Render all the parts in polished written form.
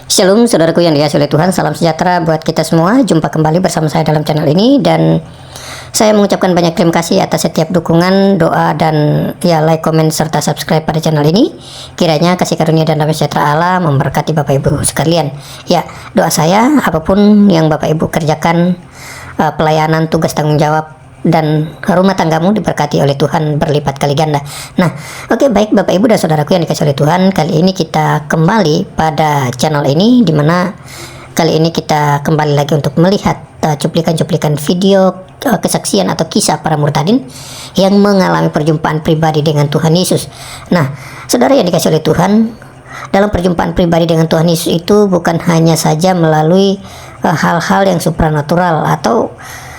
Shalom saudaraku yang dikasihi oleh Tuhan, salam sejahtera buat kita semua. Jumpa kembali bersama saya dalam channel ini, dan saya mengucapkan banyak terima kasih atas setiap dukungan, doa, dan ya like, komen, serta subscribe pada channel ini. Kiranya kasih karunia dan damai sejahtera Allah memberkati Bapak Ibu sekalian. Ya, doa saya apapun yang Bapak Ibu kerjakan, pelayanan, tugas, tanggung jawab, dan rumah tanggamu diberkati oleh Tuhan berlipat kali ganda. Nah, oke, baik Bapak Ibu dan saudaraku yang dikasihi oleh Tuhan, kali ini kita kembali pada channel ini, dimana kali ini kita kembali lagi untuk melihat cuplikan-cuplikan video kesaksian atau kisah para murtadin yang mengalami perjumpaan pribadi dengan Tuhan Yesus. Nah, saudara yang dikasihi oleh Tuhan, dalam perjumpaan pribadi dengan Tuhan Yesus itu bukan hanya saja melalui hal-hal yang supranatural, atau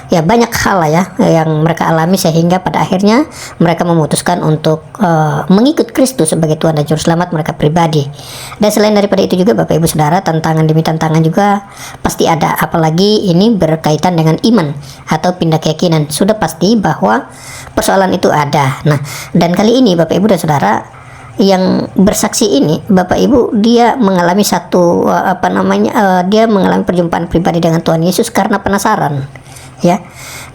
ya banyak hal lah ya yang mereka alami sehingga pada akhirnya mereka memutuskan untuk mengikut Kristus sebagai Tuhan dan Juru Selamat mereka pribadi. Dan selain daripada itu juga Bapak Ibu Saudara, tantangan demi tantangan juga pasti ada, apalagi ini berkaitan dengan iman atau pindah keyakinan. Sudah pasti bahwa persoalan itu ada. Nah, dan kali ini Bapak Ibu dan Saudara yang bersaksi ini, Bapak Ibu, dia mengalami satu dia mengalami perjumpaan pribadi dengan Tuhan Yesus karena penasaran. Ya,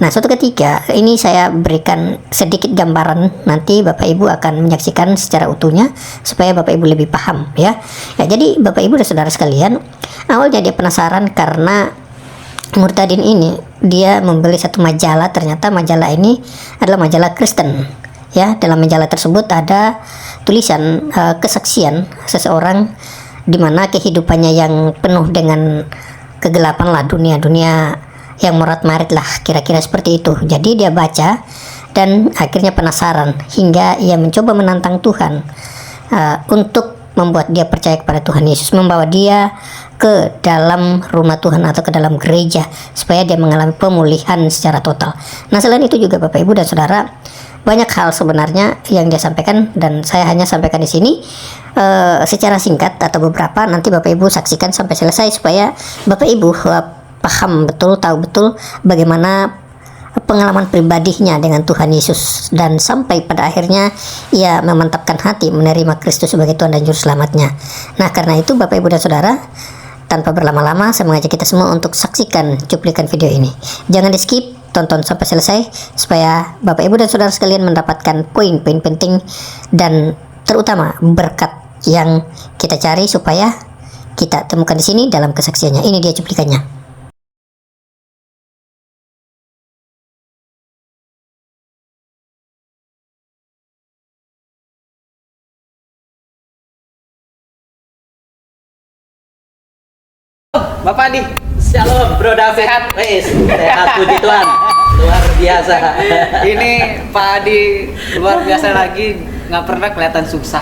nah suatu ketika ini saya berikan sedikit gambaran, nanti Bapak Ibu akan menyaksikan secara utuhnya supaya Bapak Ibu lebih paham ya. Ya, jadi Bapak Ibu dan saudara sekalian, awalnya dia penasaran karena murtadin ini dia membeli satu majalah. Ternyata majalah ini adalah majalah Kristen. Ya, dalam majalah tersebut ada tulisan kesaksian seseorang di mana kehidupannya yang penuh dengan kegelapan lah, dunia yang morat-marit lah, kira-kira seperti itu. Jadi dia baca dan akhirnya penasaran hingga ia mencoba menantang Tuhan untuk membuat dia percaya kepada Tuhan Yesus, membawa dia ke dalam rumah Tuhan atau ke dalam gereja supaya dia mengalami pemulihan secara total. Nah, selain itu juga Bapak Ibu dan Saudara, banyak hal sebenarnya yang dia sampaikan dan saya hanya sampaikan di sini secara singkat atau beberapa. Nanti Bapak Ibu saksikan sampai selesai supaya Bapak Ibu paham betul, tahu betul bagaimana pengalaman pribadinya dengan Tuhan Yesus, dan sampai pada akhirnya ia memantapkan hati menerima Kristus sebagai Tuhan dan Juru Selamatnya. Nah, karena itu Bapak Ibu dan Saudara, tanpa berlama-lama saya mengajak kita semua untuk saksikan cuplikan video ini. Jangan di skip, tonton sampai selesai supaya Bapak Ibu dan Saudara sekalian mendapatkan poin-poin penting dan terutama berkat yang kita cari supaya kita temukan di sini dalam kesaksiannya. Ini dia cuplikannya. Bapak Adi, Shalom Bro David. Sehat? Sehat, puji Tuhan. Luar biasa. Ini Pak Adi luar biasa lagi, nggak pernah kelihatan susah.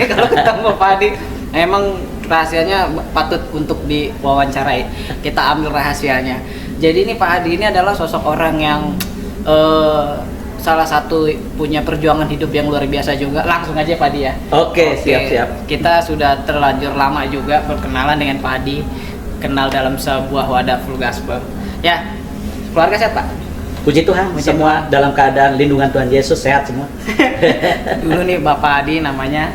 Kalau ketemu Pak Adi, emang rahasianya patut untuk diwawancarai. Kita ambil rahasianya. Jadi ini Pak Adi ini adalah sosok orang yang salah satu punya perjuangan hidup yang luar biasa juga. Langsung aja Pak Adi ya. Oke, siap. Kita sudah terlanjur lama juga berkenalan dengan Pak Adi. Kenal dalam sebuah wadah full gospel. Ya, keluarga sehat Pak? Puji Tuhan, semua dalam keadaan lindungan Tuhan Yesus, sehat semua. Dulu nih Bapak Adi namanya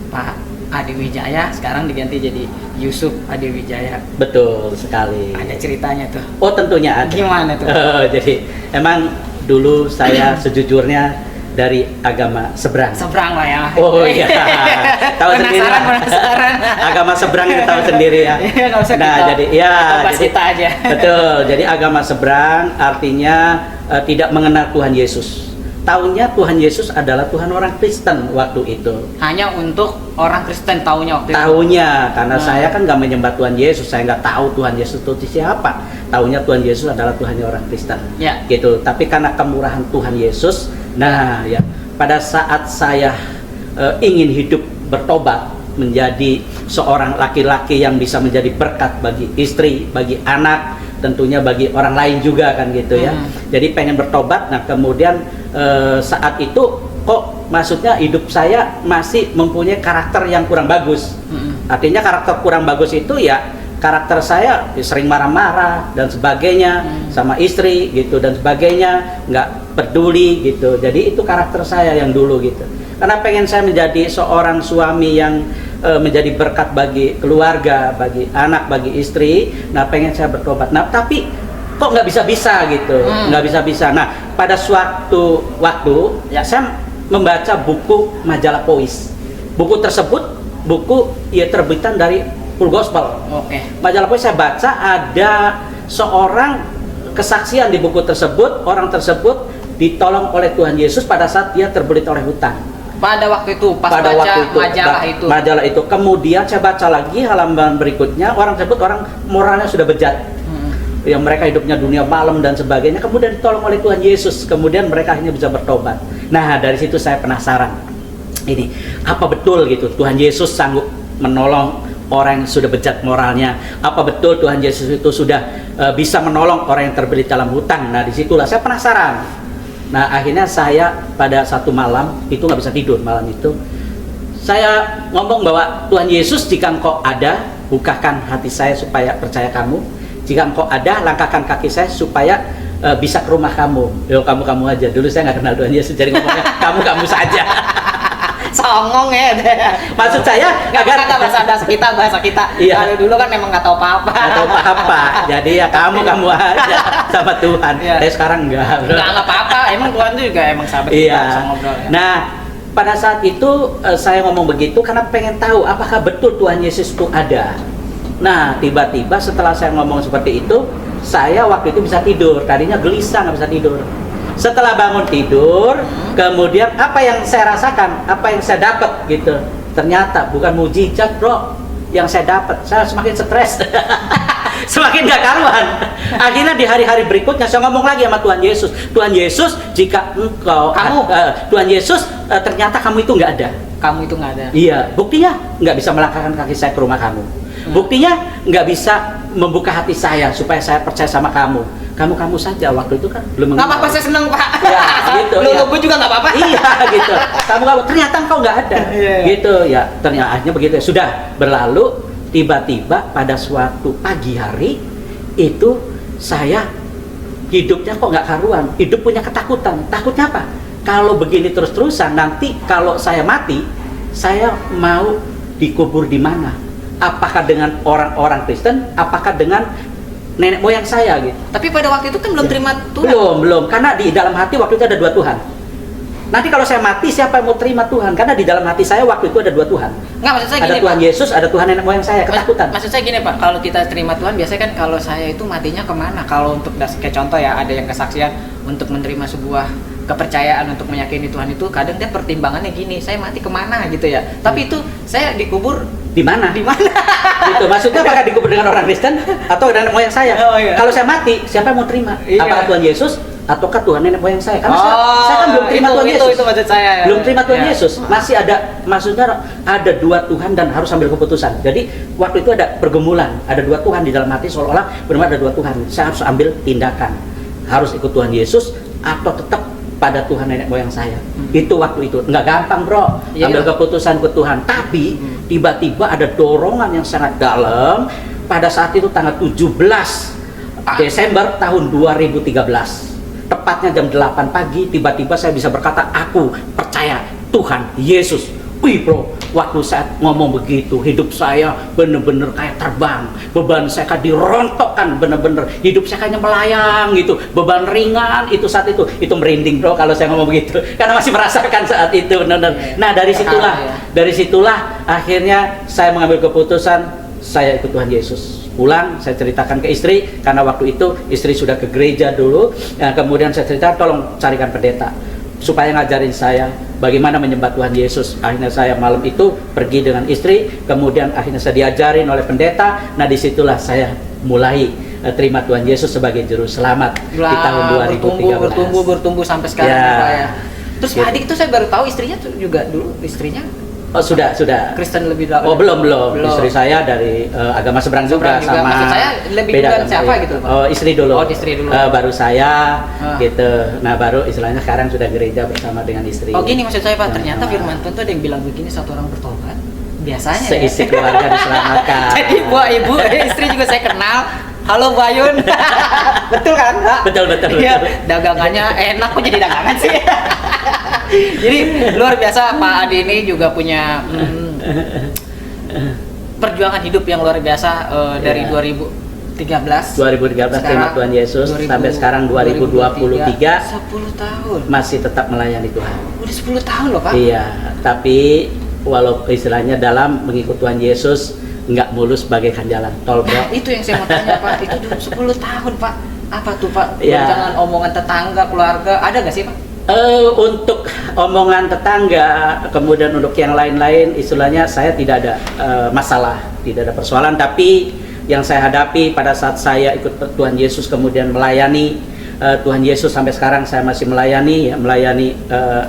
Pak Adi Wijaya, sekarang diganti jadi Yusuf Adi Wijaya. Betul sekali. Ada ceritanya tuh. Oh, tentunya ada. Gimana tuh? Jadi emang dulu saya sejujurnya dari agama seberang. Seberang lah ya. Oh iya. Tahu sendiri. Penasaran. Agama seberang itu tahu sendiri ya. Iya, nggak usah Nah, kita. jadi ya, Bahas kita aja. Betul. Jadi agama seberang artinya tidak mengenal Tuhan Yesus. Taunya Tuhan Yesus adalah Tuhan orang Kristen waktu itu. Hanya untuk orang Kristen taunya waktu itu. Taunya, karena saya kan nggak menyembah Tuhan Yesus, saya nggak tahu Tuhan Yesus itu siapa. Taunya Tuhan Yesus adalah Tuhannya orang Kristen. Ya. Gitu. Tapi karena kemurahan Tuhan Yesus, nah ya, pada saat saya ingin hidup bertobat menjadi seorang laki-laki yang bisa menjadi berkat bagi istri, bagi anak, tentunya bagi orang lain juga kan gitu ya. Jadi pengen bertobat. Nah, kemudian saat itu kok maksudnya hidup saya masih mempunyai karakter yang kurang bagus. Artinya karakter kurang bagus itu ya karakter saya sering marah-marah dan sebagainya sama istri gitu dan sebagainya, nggak peduli gitu. Jadi itu karakter saya yang dulu gitu. Karena pengen saya menjadi seorang suami yang menjadi berkat bagi keluarga, bagi anak, bagi istri. Nah, pengen saya bertobat. Nah, tapi kok nggak bisa-bisa gitu, nggak bisa-bisa. Nah, pada suatu waktu ya saya membaca buku majalah Pois. Buku tersebut ya terbitan dari Full Gospel. Oke. Majalah Pois saya baca, ada seorang kesaksian di buku tersebut, orang tersebut ditolong oleh Tuhan Yesus pada saat dia terbelit oleh hutan. Pada waktu itu pas Pada baca waktu itu, majalah itu. Kemudian saya baca lagi halaman berikutnya, orang tersebut orang moralnya sudah bejat. Yang mereka hidupnya dunia malam dan sebagainya, kemudian ditolong oleh Tuhan Yesus, kemudian mereka akhirnya bisa bertobat. Nah, dari situ saya penasaran, ini apa betul gitu Tuhan Yesus sanggup menolong orang yang sudah bejat moralnya? Apa betul Tuhan Yesus itu sudah bisa menolong orang yang terbelit dalam hutang? Nah, disitulah saya penasaran. Nah, akhirnya saya pada satu malam itu nggak bisa tidur. Malam itu saya ngomong bahwa Tuhan Yesus, jika engkau ada, bukakan hati saya supaya percaya kamu. Jika engkau ada, langkahkan kaki saya supaya bisa ke rumah kamu. Yo, kamu aja. Dulu saya nggak kenal Tuhan Yesus, jadi ngomongnya kamu saja. Songong ya. Maksud saya agar bahasa kita. Iya. Kalau dulu kan memang nggak tahu apa-apa. Nggak tahu apa-apa. Jadi ya kamu aja sama Tuhan. Iya. Tapi sekarang enggak. Nggak apa-apa. Emang Tuhan itu juga emang sahabat kita, Iya. bisa ngobrol ya. Nah, pada saat itu saya ngomong begitu karena pengen tahu apakah betul Tuhan Yesus itu ada. Nah, tiba-tiba setelah saya ngomong seperti itu, saya waktu itu bisa tidur. Tadinya gelisah, nggak bisa tidur. Setelah bangun tidur, kemudian apa yang saya rasakan, apa yang saya dapat gitu, ternyata bukan mujizat, bro, yang saya dapat. Saya semakin stres, semakin gak karuan. Akhirnya di hari-hari berikutnya saya ngomong lagi sama Tuhan Yesus, Tuhan Yesus, jika Tuhan Yesus, ternyata kamu itu nggak ada. Kamu itu nggak ada. Iya, buktinya nggak bisa melangkahkan kaki saya ke rumah kamu. Buktinya nggak bisa membuka hati saya supaya saya percaya sama kamu. Kamu saja waktu itu kan belum. Nggak apa-apa, saya senang, Pak. Ya, gitu. Lu Ya. gue juga nggak apa-apa. Iya, gitu. Kamu ternyata engkau nggak ada. Iya. Gitu ya. Ternyata akhirnya begitu ya. Sudah berlalu, tiba-tiba pada suatu pagi hari itu saya hidupnya kok nggak karuan. Hidup punya ketakutan. Takutnya apa? Kalau begini terus-terusan, nanti kalau saya mati, saya mau dikubur di mana? Apakah dengan orang-orang Kristen? Apakah dengan nenek moyang saya gitu? Tapi pada waktu itu kan belum terima Tuhan. Belum, karena di dalam hati waktu itu ada dua Tuhan. Nanti kalau saya mati, siapa yang mau terima Tuhan? Karena di dalam hati saya waktu itu ada dua Tuhan. Nggak, maksud saya Ada gini, Tuhan Pak. Yesus, ada Tuhan nenek moyang saya, ketakutan. Maksud saya gini, Pak, kalau kita terima Tuhan, biasanya kan kalau saya itu matinya kemana? Kalau untuk kayak contoh ya, ada yang kesaksian untuk menerima sebuah kepercayaan untuk meyakini Tuhan itu, kadang dia pertimbangannya gini, saya mati kemana gitu ya. Tapi itu saya dikubur Di mana? di mana? Gitu. Maksudnya apakah dikubur dengan orang Kristen atau nenek moyang saya? Oh, iya. Kalau saya mati, siapa yang mau terima? Iya. Apakah Tuhan Yesus ataukah Tuhan nenek moyang saya? Karena saya kan belum terima Tuhan Yesus. Itu maksud saya. Ya. Belum terima Tuhan Ya. Yesus. Masih ada, maksudnya ada dua Tuhan dan harus ambil keputusan. Jadi waktu itu ada pergumulan, ada dua Tuhan di dalam hati, seolah-olah benar ada dua Tuhan. Saya harus ambil tindakan, harus ikut Tuhan Yesus atau tetap pada Tuhan nenek moyang saya. Itu waktu itu nggak gampang, bro, Iya, ambil iya. keputusan ke Tuhan. Tapi tiba-tiba ada dorongan yang sangat dalam. Pada saat itu tanggal 17 Desember tahun 2013, tepatnya jam 8 pagi, tiba-tiba saya bisa berkata, aku percaya Tuhan Yesus. Wih, bro, waktu saya ngomong begitu, hidup saya bener-bener kayak terbang. Beban saya kan dirontokkan, bener-bener hidup saya kayaknya melayang gitu. Beban ringan itu saat itu merinding, bro, kalau saya ngomong begitu, karena masih merasakan saat itu, bener-bener. Nah, dari situlah akhirnya saya mengambil keputusan, saya ikut Tuhan Yesus. Pulang, saya ceritakan ke istri, karena waktu itu istri sudah ke gereja dulu. Nah, kemudian saya cerita, tolong carikan pendeta supaya ngajarin saya bagaimana menyembah Tuhan Yesus. Akhirnya saya malam itu pergi dengan istri, kemudian akhirnya saya diajarin oleh pendeta. Nah, disitulah saya mulai terima Tuhan Yesus sebagai juru selamat di tahun 2013. Bertumbuh sampai sekarang Ya. Pak, ya. Terus Gitu. Pak Adik tuh saya baru tahu istrinya tuh juga dulu istrinya Oh, sudah. Kristen lebih dahulu. Oh, belum. Istri saya dari agama seberang juga, Seberang juga. sama Maksud saya lebih beda duluan agama, siapa ya. gitu, Pak? Oh, istri dulu. Oh, istri dulu. Baru saya gitu. Ah. Nah, baru istilahnya sekarang sudah gereja bersama dengan istri. Oh, gini maksud saya, Pak, Nah, ternyata firman Tuhan tuh ada yang bilang begini, satu orang bertobat biasanya seisi keluarga diselamatkan. Jadi buat ibu, istri juga saya kenal. Halo Bu Ayun. Betul kan, Pak? Betul. Iya, dagangannya enak kok jadi dagangan sih. Jadi luar biasa Pak Adi ini juga punya perjuangan hidup yang luar biasa dari 2013 terima Tuhan Yesus sampai sekarang 2023 10 tahun masih tetap melayani Tuhan. udah 10 tahun loh Pak. Iya, tapi walau istilahnya dalam mengikut Tuhan Yesus nggak mulus bagaikan jalan tol, bro. Nah, itu yang saya mau tanya Pak, itu dulu 10 tahun Pak, apa tuh Pak? Ya. Jangan omongan tetangga, keluarga, ada nggak sih Pak? Untuk omongan tetangga, kemudian untuk yang lain-lain, istilahnya saya tidak ada masalah, tidak ada persoalan. Tapi yang saya hadapi pada saat saya ikut Tuhan Yesus kemudian melayani Tuhan Yesus sampai sekarang saya masih melayani,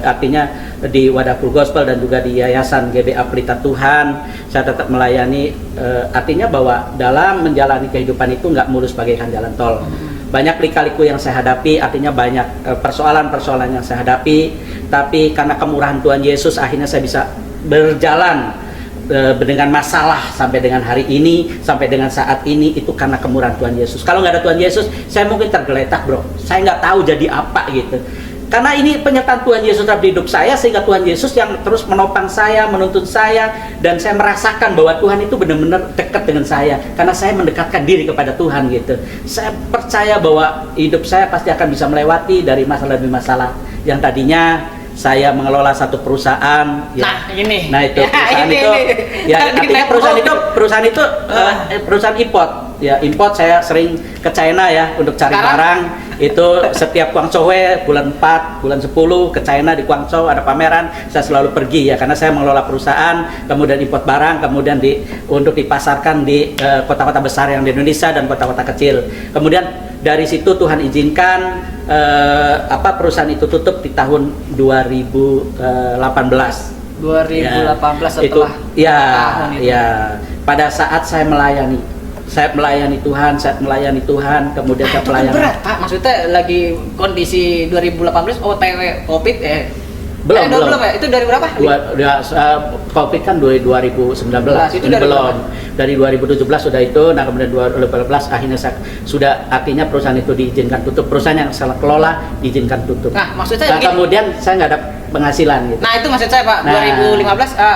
artinya di Wadah Full Gospel dan juga di Yayasan GBA Pelita Tuhan saya tetap melayani, artinya bahwa dalam menjalani kehidupan itu nggak mulus bagaikan jalan tol. Banyak lika-liku yang saya hadapi, artinya banyak persoalan-persoalan yang saya hadapi, tapi karena kemurahan Tuhan Yesus akhirnya saya bisa berjalan dengan masalah sampai dengan hari ini, sampai dengan saat ini, itu karena kemurahan Tuhan Yesus. Kalau nggak ada Tuhan Yesus, saya mungkin tergeletak, bro. Saya nggak tahu jadi apa gitu. Karena ini penyertaan Tuhan Yesus dalam hidup saya, sehingga Tuhan Yesus yang terus menopang saya, menuntun saya, dan saya merasakan bahwa Tuhan itu benar-benar dekat dengan saya, karena saya mendekatkan diri kepada Tuhan gitu. Saya percaya bahwa hidup saya pasti akan bisa melewati dari masalah demi masalah. Yang tadinya saya mengelola satu perusahaan. Nah, ini. Nah, itu Ya, perusahaan ini. itu. Ya, artinya perusahaan itu perusahaan import. Ya, import saya sering ke China ya untuk cari barang. Itu setiap Guangzhou bulan 4, bulan 10 ke China, di Guangzhou ada pameran, saya selalu pergi ya karena saya mengelola perusahaan, kemudian import barang, kemudian untuk dipasarkan di kota-kota besar yang di Indonesia dan kota-kota kecil. Kemudian dari situ Tuhan izinkan perusahaan itu tutup di tahun 2018. 2018 setelah itu tahun itu. Pada saat saya melayani Tuhan, kemudian saya Itu kan melayani. berat Pak, maksudnya lagi kondisi 2018 OTW COVID Belum ya, itu dari berapa? COVID kan 2019, Itu ini dari belum. Dari 2017 sudah itu, nah kemudian 2018 akhirnya sudah, artinya perusahaan itu diizinkan tutup, perusahaan yang saya kelola diizinkan tutup. Nah, maksud saya begini. kemudian saya nggak ada penghasilan gitu. Nah, itu maksud saya Pak, Nah.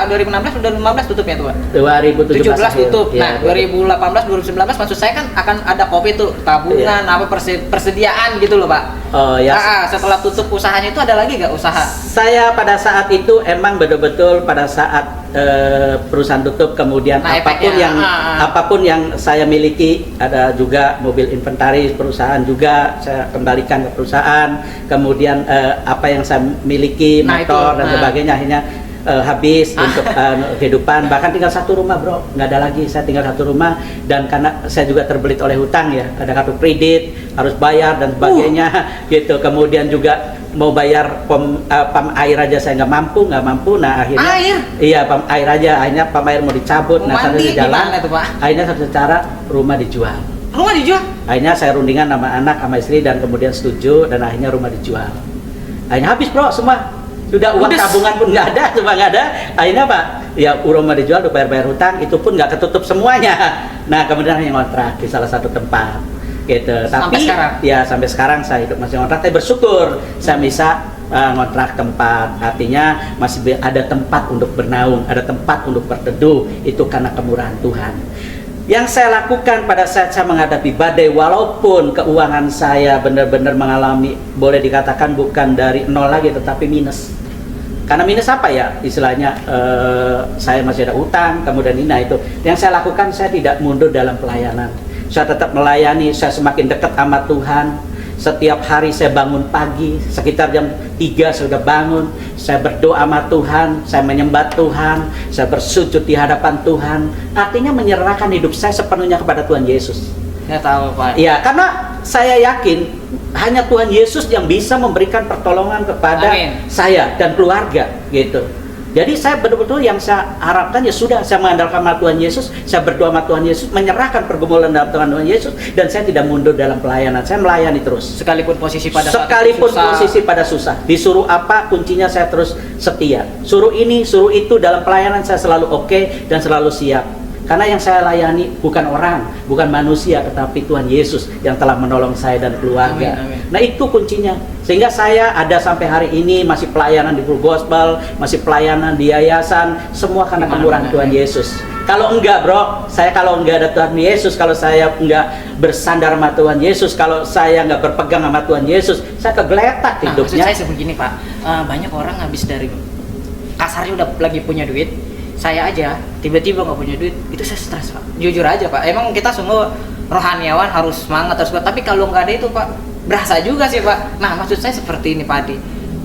2016 udah 15 tutup ya tuh Pak? 2017 17 tutup. Ya, Nah, 2018 2019 maksud saya kan akan ada Covid tuh, tabungan persediaan gitu loh Pak. Oh ya. Setelah tutup usahanya itu ada lagi nggak usaha? Saya pada saat itu emang betul-betul pada saat perusahaan tutup, kemudian Nah, apapun yang saya miliki, ada juga mobil inventaris perusahaan juga saya kembalikan ke perusahaan, kemudian apa yang saya miliki, motor dan sebagainya akhirnya habis untuk kehidupan. Bahkan tinggal satu rumah, bro, nggak ada lagi, saya tinggal satu rumah, dan karena saya juga terbelit oleh hutang ya, ada kartu kredit harus bayar dan sebagainya gitu. Kemudian juga mau bayar pam air aja saya nggak mampu. Nah akhirnya pam air aja, akhirnya pam air mau dicabut. Nah satu jalan, akhirnya satu cara rumah dijual. Rumah dijual? Akhirnya saya rundingan sama anak sama istri dan kemudian setuju, dan akhirnya rumah dijual. Akhirnya habis, bro, semua. Sudah uang tabungan pun nggak ada, cuma nggak ada. Akhirnya Pak, ya rumah dijual, udah bayar hutang, itu pun nggak ketutup semuanya. Nah kemudian hanya ngontrak di salah satu tempat, gitu. Sampai sekarang? Ya sampai sekarang saya hidup masih ngontrak. Tapi bersyukur saya bisa ngontrak tempat, artinya masih ada tempat untuk bernaung, ada tempat untuk berteduh. Itu karena kemurahan Tuhan. Yang saya lakukan pada saat saya menghadapi badai, walaupun keuangan saya benar-benar mengalami, boleh dikatakan bukan dari nol lagi tetapi minus. Karena minus apa ya istilahnya, saya masih ada utang, kemudian itu yang saya lakukan, saya tidak mundur dalam pelayanan, saya tetap melayani, saya semakin dekat sama Tuhan. Setiap hari saya bangun pagi, sekitar jam 3 saya sudah bangun, saya berdoa sama Tuhan, saya menyembah Tuhan, saya bersujud di hadapan Tuhan. Artinya menyerahkan hidup saya sepenuhnya kepada Tuhan Yesus. Saya tahu Pak. Ya, karena saya yakin hanya Tuhan Yesus yang bisa memberikan pertolongan kepada saya dan keluarga gitu. Jadi saya betul-betul yang saya harapkan ya sudah, saya mengandalkan sama Tuhan Yesus, saya berdoa sama Tuhan Yesus, menyerahkan pergumulan dalam Tuhan Yesus, dan saya tidak mundur dalam pelayanan, saya melayani terus. Sekalipun posisi pada posisi pada susah, disuruh apa kuncinya saya terus setia. Suruh ini, suruh itu, dalam pelayanan saya selalu oke dan selalu siap. Karena yang saya layani bukan orang, bukan manusia, tetapi Tuhan Yesus yang telah menolong saya dan keluarga. Amin. Nah itu kuncinya. Sehingga saya ada sampai hari ini masih pelayanan di Full Gospel, masih pelayanan di yayasan, semua karena kemurahan Tuhan Yesus. Kalau enggak bro, saya kalau enggak ada Tuhan Yesus, kalau saya enggak bersandar sama Tuhan Yesus, kalau saya enggak berpegang sama Tuhan Yesus, saya kegeletak Nah, maksud hidupnya. saya sebegini Pak, banyak orang habis dari kasarnya udah lagi punya duit, saya aja tiba-tiba nggak punya duit, itu saya stres Pak. Jujur aja Pak, emang kita semua rohaniawan harus semangat harus kuat, tapi kalau nggak ada itu Pak, berasa juga sih Pak. Nah maksud saya seperti ini Pak Adi,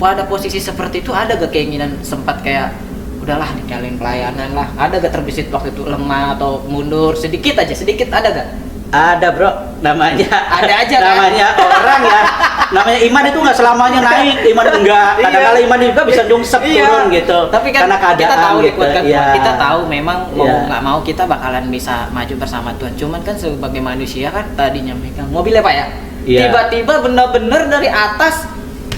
pada posisi seperti itu ada gak keinginan sempat kayak udahlah ninggalin pelayanan lah, ada gak terbesit waktu itu lemah atau mundur sedikit aja, sedikit ada gak? Ada bro, namanya Ada aja, kan? namanya orang ya, namanya iman itu nggak selamanya naik, iman enggak, kadang-kala iman juga bisa nyungsep turun gitu, tapi kan karena keadaan kita tahu gitu. dikuatkan Iya. kita tahu memang mau Iya. nggak mau kita bakalan bisa maju bersama Tuhan, cuman kan sebagai manusia kan tadinya megang mobilnya Pak ya, Iya. tiba-tiba bener-bener dari atas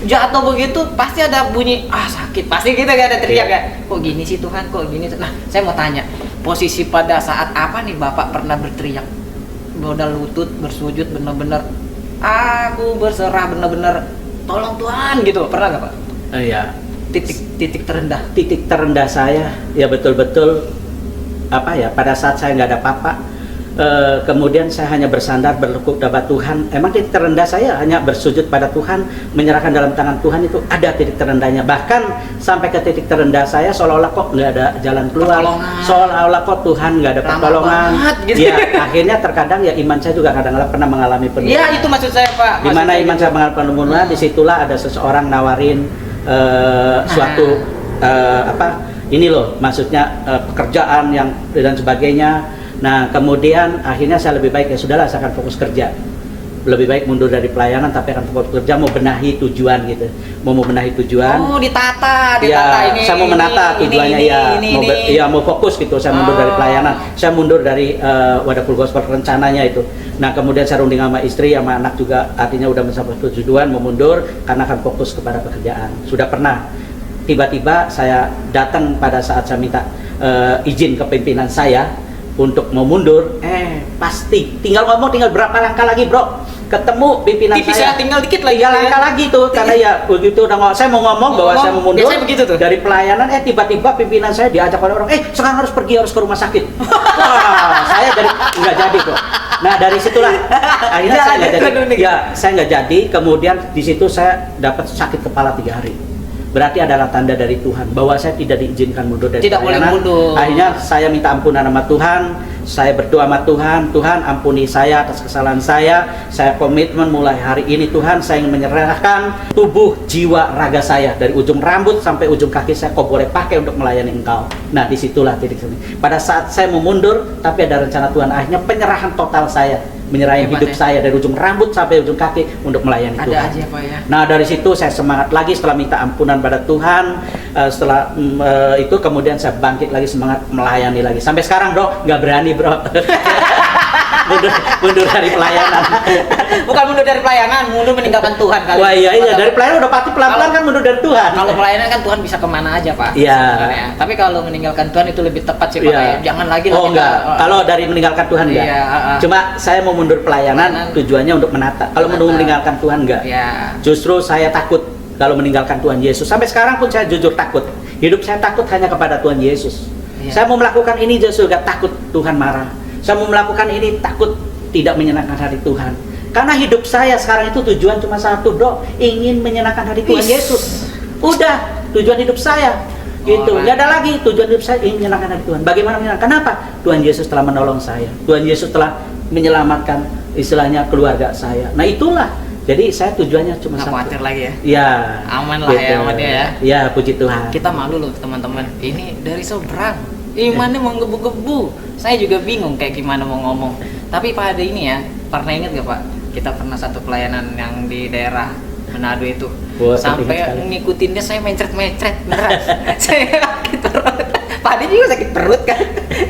jatuh begitu pasti ada bunyi sakit, pasti kita gak ada teriak Iya. ya, kok gini sih Tuhan, kok gini. Nah saya mau tanya, posisi pada saat apa nih Bapak pernah berteriak modal lutut bersujud bener-bener aku berserah bener-bener tolong Tuhan gitu, pernah gak Pak? Iya. Titik terendah. Titik terendah saya ya betul-betul apa ya, pada saat saya nggak ada apa-apa, kemudian saya hanya bersandar berlekuk pada Tuhan. Emang titik terendah saya hanya bersujud pada Tuhan, menyerahkan dalam tangan Tuhan, itu ada titik terendahnya. Bahkan sampai ke titik terendah saya seolah-olah kok nggak ada jalan keluar, Pertolongan. seolah-olah kok Tuhan nggak ada Lama pertolongan. banget gitu. Ya akhirnya terkadang ya iman saya juga kadang-kadang pernah mengalami penurunan. Iya itu maksud saya Pak. Di mana Maksud iman gitu. saya mengalami penurunan, disitulah ada seseorang nawarin suatu ini loh, maksudnya pekerjaan yang dan sebagainya. Nah kemudian akhirnya saya lebih baik ya sudahlah, saya akan fokus kerja, lebih baik mundur dari pelayanan tapi akan fokus kerja, mau benahi tujuan gitu, mau benahi tujuan. Oh ditata Ya, ini. saya mau menata tujuannya mau fokus gitu. Saya mundur dari pelayanan, saya mundur dari Wadah Full Gospel rencananya itu. Nah kemudian saya runding sama istri, sama anak juga, artinya udah mencapai tujuan, mau mundur karena akan fokus kepada pekerjaan. Sudah pernah tiba-tiba saya datang pada saat saya minta izin ke pimpinan saya untuk mau mundur, pasti tinggal ngomong, tinggal berapa langkah lagi bro, ketemu pimpinan Tipis saya, ya, tinggal dikit lagi. tinggal langkah lagi tuh, karena ya begitu udah saya mau ngomong bahwa saya mau mundur biasanya begitu tuh. dari pelayanan, tiba-tiba pimpinan saya diajak oleh orang, sekarang harus pergi, harus ke rumah sakit. Wah, saya dari nggak jadi tuh. Nah dari situlah akhirnya saya nggak jadi. Ya saya nggak jadi. Kemudian di situ saya dapat sakit kepala 3 hari. Berarti adalah tanda dari Tuhan bahwa saya tidak diizinkan mundur dari Tidak boleh pelayanan. mundur. Akhirnya saya minta ampunan sama Tuhan, saya berdoa sama Tuhan, Tuhan ampuni saya atas kesalahan saya komitmen mulai hari ini Tuhan, saya ingin menyerahkan tubuh, jiwa, raga saya dari ujung rambut sampai ujung kaki saya, kau boleh pakai untuk melayani Engkau. Nah disitulah titik sini. Pada saat saya mau mundur, tapi ada rencana Tuhan, akhirnya penyerahan total saya, menyerahin Hebat hidup ya. saya dari ujung rambut sampai ujung kaki untuk melayani Ada Tuhan. aja Pak ya. Nah dari situ saya semangat lagi setelah minta ampunan pada Tuhan, setelah itu kemudian saya bangkit lagi, semangat melayani lagi. Sampai sekarang bro, nggak berani bro. mundur dari pelayanan. Bukan mundur dari pelayanan, mundur meninggalkan Tuhan kali. Wah iya dari pelayanan udah pasti pelan-pelan kan mundur dari Tuhan. Kalau pelayanan kan Tuhan bisa kemana aja Pak. Iya. sebenarnya. Tapi kalau meninggalkan Tuhan itu lebih tepat sih Pak. Iya. Ya. Jangan lagi lah Oh kita, enggak, kalau dari meninggalkan Tuhan enggak. Iya, Cuma saya mau mundur pelayanan tujuannya untuk menata. Kalau mau Menata. meninggalkan Tuhan enggak. Ya. Justru saya takut kalau meninggalkan Tuhan Yesus. Sampai sekarang pun saya jujur takut. Hidup saya takut hanya kepada Tuhan Yesus. Iya. Saya mau melakukan ini justru juga takut Tuhan marah. Saya mau melakukan ini takut tidak menyenangkan hati Tuhan. Karena hidup saya sekarang itu tujuan cuma satu bro, ingin menyenangkan hati Tuhan Is. Yesus. Udah, tujuan hidup saya. Gitu, Alright. nggak ada lagi tujuan hidup saya ingin menyenangkan hati Tuhan. Bagaimana menyenangkan? Kenapa? Tuhan Yesus telah menolong saya. Tuhan Yesus telah menyelamatkan istilahnya keluarga saya. Nah itulah. Jadi saya tujuannya cuma Nggak satu. khawatir lagi ya. Ya. Aman lah ya, aman ya. Ya, puji Tuhan. Kita malu loh teman-teman. Ini dari seberang. Imannya mau gebu-gebu. Saya juga bingung kayak gimana mau ngomong. Tapi Pak ada ini ya, pernah ingat gak Pak? Kita pernah satu pelayanan yang di daerah Manado itu. Wah, Sampai ingat sekali. ngikutinnya saya mencret-mencret beneran. Saya sakit perut. Pak Ade juga sakit perut kan.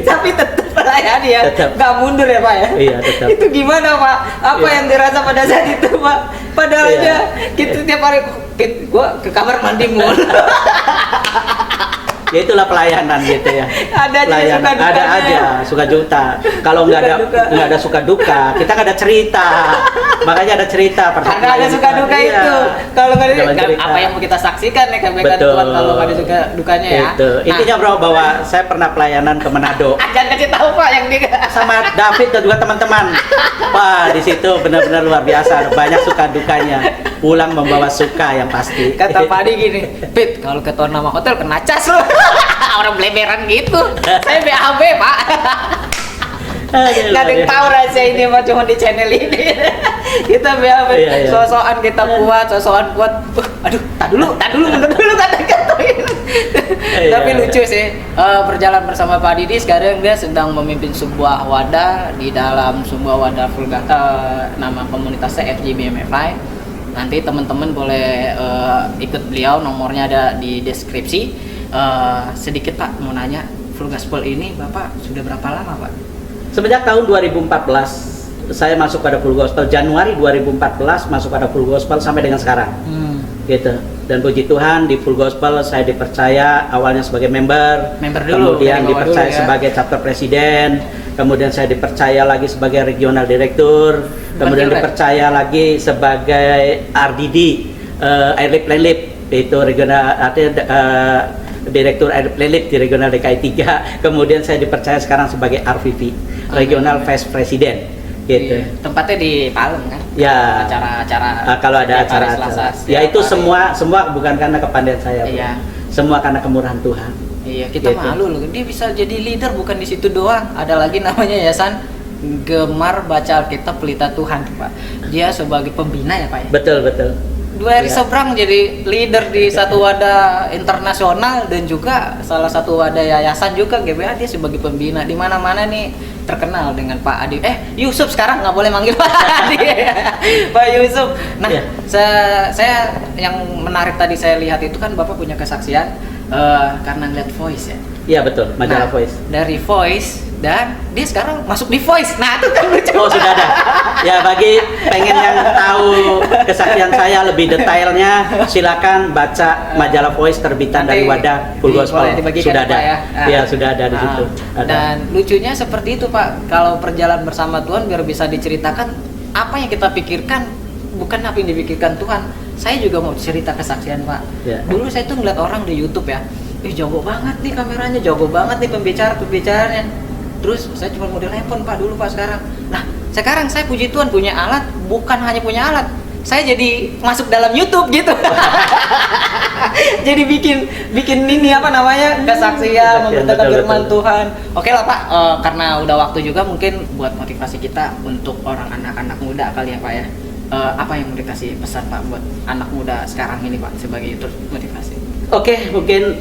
Tapi tetap melayani ya. Tetap. Gak mundur ya Pak ya. Iya, tetap. Itu gimana Pak? Apa Iya. yang dirasa pada saat itu Pak? Padahal Iya. aja kita tiap hari gua ke kamar mandi mulu. Ya itulah pelayanan gitu ya. Ada aja Pelayanan. suka dukanya. Ada aja suka duka. Kalau nggak ada suka duka, kita nggak ada cerita. Makanya ada cerita. Karena ada suka duka Iya. itu. Kalau nggak Jangan ada cerita. apa yang mau kita saksikan ya kebaikan Betul. Tuhan kalau nggak ada suka dukanya ya. Itu. Intinya bro bahwa saya pernah pelayanan ke Manado Jangan kasih tahu Pak yang di sama David dan juga teman-teman. Wah di situ benar-benar luar biasa. Banyak suka dukanya. Pulang membawa suka yang pasti. Kata Pak Adi gini, Pit, kalau ke tuan nama hotel kena cas lu. Orang beleberan gitu. Saya BAB Pak. Aduh, Gak ada yang tahu rahasia ini Pak, cuma di channel ini. Kita BAB, Iya, iya. sosokan kita kuat, sosokan kuat. Aduh, tak dulu, mundur dulu kata-katain. Iya. Tapi lucu sih, berjalan bersama Pak Didi sekarang dia sedang memimpin sebuah wadah di dalam sebuah wadah nama komunitasnya FGBMFI. Nanti teman-teman boleh ikut beliau, nomornya ada di deskripsi. Sedikit Pak mau nanya, Full Gospel ini Bapak sudah berapa lama Pak? Semenjak tahun 2014 saya masuk pada Full Gospel. Januari 2014 masuk pada Full Gospel sampai dengan sekarang. Gitu. Dan puji Tuhan di Full Gospel saya dipercaya awalnya sebagai member Dulu, kemudian dari bawah dipercaya dulu ya. sebagai chapter presiden, kemudian saya dipercaya lagi sebagai regional direktur, kemudian Keren. dipercaya lagi sebagai RDD, Airlift Landlift, itu regional artinya Direktur Airlift Landlift di regional DKI 3. Kemudian saya dipercaya sekarang sebagai RVP, Regional Vice President. Gitu. Iya. Tempatnya di Palem kan? Ya. Acara-acara. Kalau ada setiap hari acara, Selasa, ya setiap itu hari. semua bukan karena kepandaian saya, Bro. Iya. Semua karena kemurahan Tuhan. Iya, kita Gitu. malu loh. Dia bisa jadi leader bukan di situ doang. Ada lagi namanya Yayasan Gemar Baca Alkitab Pelita Tuhan, Pak. Dia sebagai pembina ya, Pak ya. Betul. 2 hari Iya. seberang jadi leader di satu wadah internasional dan juga salah satu wadah yayasan juga GBA, dia sebagai pembina di mana-mana nih terkenal dengan Pak Adi. Yusuf sekarang nggak boleh manggil Pak Adi. Pak Yusuf. Nah, Iya. saya yang menarik tadi saya lihat itu kan Bapak punya kesaksian karena ngeliat Voice ya. Iya betul, majalah Nah, Voice. Dari Voice dan dia sekarang masuk di Voice. Nah, itu kan lucu. Oh sudah ada. Ya bagi pengen yang tahu kesaksian saya lebih detailnya, silakan baca majalah Voice terbitan Nanti dari wadah Full Gospel. boleh dibagikan Sudah ya, ada. Pak, ya. Iya sudah ada di situ. Ada. Dan lucunya seperti itu Pak, kalau perjalanan bersama Tuhan biar bisa diceritakan apa yang kita pikirkan, bukan apa yang dipikirkan Tuhan. Saya juga mau cerita kesaksian Pak. Ya. Dulu saya tuh ngeliat orang di YouTube ya, jago banget nih kameranya, jago banget nih pembicaranya. Terus saya cuma model handphone Pak dulu Pak sekarang. Nah sekarang saya puji Tuhan punya alat, bukan hanya punya alat, saya jadi masuk dalam YouTube gitu. Jadi bikin ini apa namanya kesaksian, memberitakan betul, firman betul. Tuhan. Oke lah Pak, karena udah waktu juga mungkin buat motivasi kita untuk orang anak-anak muda kali ya Pak ya. Apa yang mau dikasih pesan Pak buat anak muda sekarang ini Pak sebagai motivasi? Oke, mungkin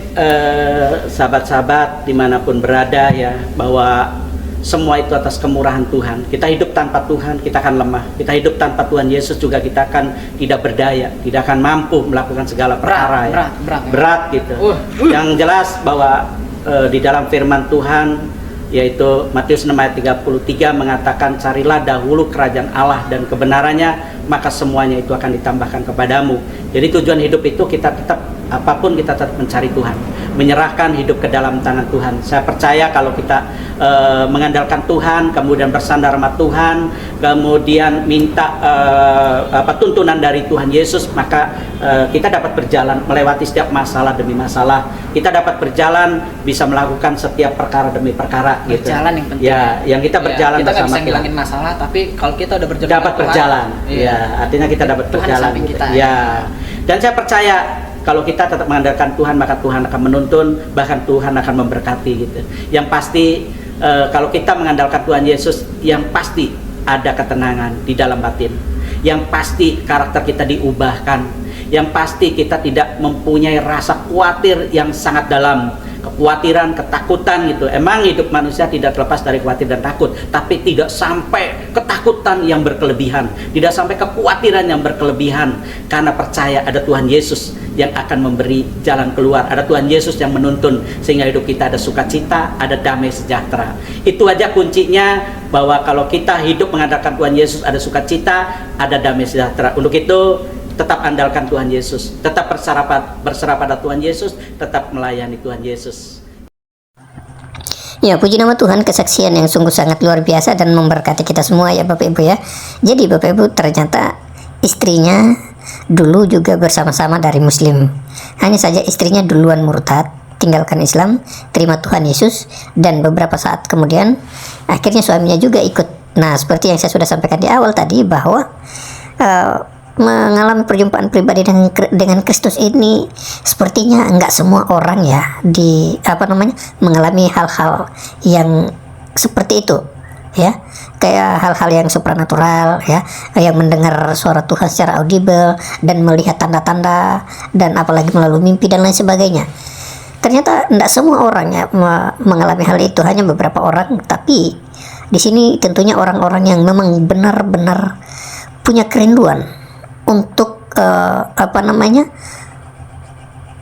sahabat-sahabat dimanapun berada ya, bahwa semua itu atas kemurahan Tuhan. Kita hidup tanpa Tuhan, kita akan lemah. Kita hidup tanpa Tuhan Yesus juga kita akan tidak berdaya, tidak akan mampu melakukan segala perkara ya. Berat. Gitu. Yang jelas bahwa di dalam firman Tuhan yaitu Matius 6 ayat 33 mengatakan, carilah dahulu kerajaan Allah dan kebenarannya, maka semuanya itu akan ditambahkan kepadamu. Jadi tujuan hidup itu kita tetap, apapun kita tetap mencari Tuhan, menyerahkan hidup ke dalam tangan Tuhan. Saya percaya kalau kita mengandalkan Tuhan, kemudian bersandar sama Tuhan, kemudian minta tuntunan dari Tuhan Yesus, maka kita dapat berjalan melewati setiap masalah demi masalah. Kita dapat berjalan bisa melakukan setiap perkara demi perkara. Berjalan yang penting. Ya, yang kita berjalan kita nggak bersama bisa Tuhan. ngilangin masalah, tapi kalau kita udah berjalan Dapat dengan Tuhan, berjalan. iya. Ya, artinya kita dapat Tuhan di berjalan. samping gitu. kita. Ya. Dan saya percaya kalau kita tetap mengandalkan Tuhan, maka Tuhan akan menuntun, bahkan Tuhan akan memberkati gitu. Yang pasti kalau kita mengandalkan Tuhan Yesus, yang pasti ada ketenangan di dalam batin. Yang pasti karakter kita diubahkan. Yang pasti kita tidak mempunyai rasa khawatir yang sangat dalam, kekhawatiran, ketakutan gitu. Emang hidup manusia tidak terlepas dari khawatir dan takut, tapi tidak sampai ketakutan yang berkelebihan, tidak sampai kekhawatiran yang berkelebihan, karena percaya ada Tuhan Yesus yang akan memberi jalan keluar, ada Tuhan Yesus yang menuntun, sehingga hidup kita ada sukacita, ada damai sejahtera. Itu aja kuncinya, bahwa kalau kita hidup mengandalkan Tuhan Yesus, ada sukacita, ada damai sejahtera. Untuk itu tetap andalkan Tuhan Yesus, tetap berserah pada Tuhan Yesus, tetap melayani Tuhan Yesus. Ya, puji nama Tuhan, kesaksian yang sungguh sangat luar biasa dan memberkati kita semua ya Bapak Ibu ya. Jadi Bapak Ibu, ternyata istrinya dulu juga bersama-sama dari Muslim. Hanya saja istrinya duluan murtad, tinggalkan Islam, terima Tuhan Yesus, dan beberapa saat kemudian akhirnya suaminya juga ikut. Nah, seperti yang saya sudah sampaikan di awal tadi, bahwa mengalami perjumpaan pribadi dengan Kristus ini sepertinya enggak semua orang ya mengalami hal-hal yang seperti itu ya, kayak hal-hal yang supranatural ya, yang mendengar suara Tuhan secara audible dan melihat tanda-tanda dan apalagi melalui mimpi dan lain sebagainya. Ternyata enggak semua orang ya mengalami hal itu, hanya beberapa orang. Tapi di sini tentunya orang-orang yang memang benar-benar punya kerinduan untuk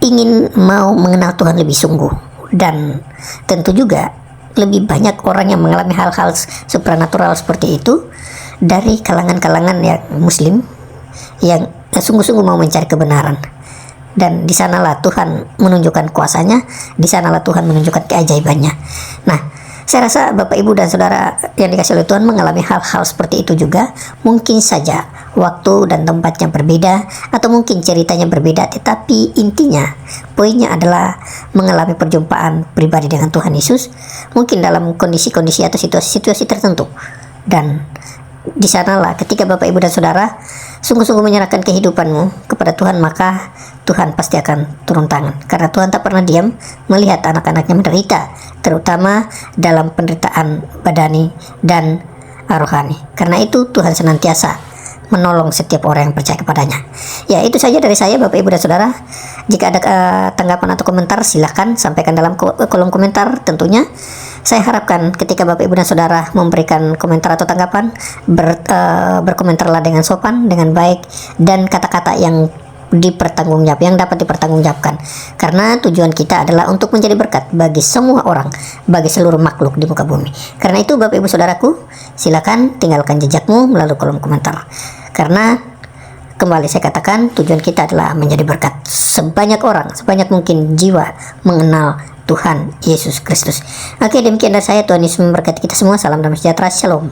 ingin mau mengenal Tuhan lebih sungguh. Dan tentu juga lebih banyak orang yang mengalami hal-hal supranatural seperti itu dari kalangan-kalangan yang Muslim yang sungguh-sungguh mau mencari kebenaran. Dan di sanalah Tuhan menunjukkan kuasanya, di sanalah Tuhan menunjukkan keajaibannya. Nah, saya rasa Bapak Ibu dan Saudara yang dikasihi oleh Tuhan mengalami hal-hal seperti itu juga. Mungkin saja waktu dan tempatnya berbeda, atau mungkin ceritanya berbeda, tetapi intinya, poinnya adalah mengalami perjumpaan pribadi dengan Tuhan Yesus, mungkin dalam kondisi-kondisi atau situasi-situasi tertentu. Dan di sanalah ketika Bapak Ibu dan Saudara sungguh-sungguh menyerahkan kehidupanmu kepada Tuhan, maka Tuhan pasti akan turun tangan, karena Tuhan tak pernah diam melihat anak-anaknya menderita, terutama dalam penderitaan badani dan rohani. Karena itu Tuhan senantiasa menolong setiap orang yang percaya kepadanya. Ya, itu saja dari saya Bapak Ibu dan Saudara. Jika ada tanggapan atau komentar, silahkan sampaikan dalam kolom komentar. Tentunya saya harapkan ketika Bapak Ibu dan Saudara memberikan komentar atau tanggapan, berkomentarlah dengan sopan, dengan baik, dan kata-kata yang dapat dipertanggungjawabkan, karena tujuan kita adalah untuk menjadi berkat bagi semua orang, bagi seluruh makhluk di muka bumi. Karena itu Bapak Ibu Saudaraku, silakan tinggalkan jejakmu melalui kolom komentar, karena kembali saya katakan, tujuan kita adalah menjadi berkat sebanyak orang, sebanyak mungkin jiwa mengenal Tuhan Yesus Kristus. Oke, demikian dari saya. Tuhan Yesus memberkati kita semua. Salam damai sejahtera. Shalom.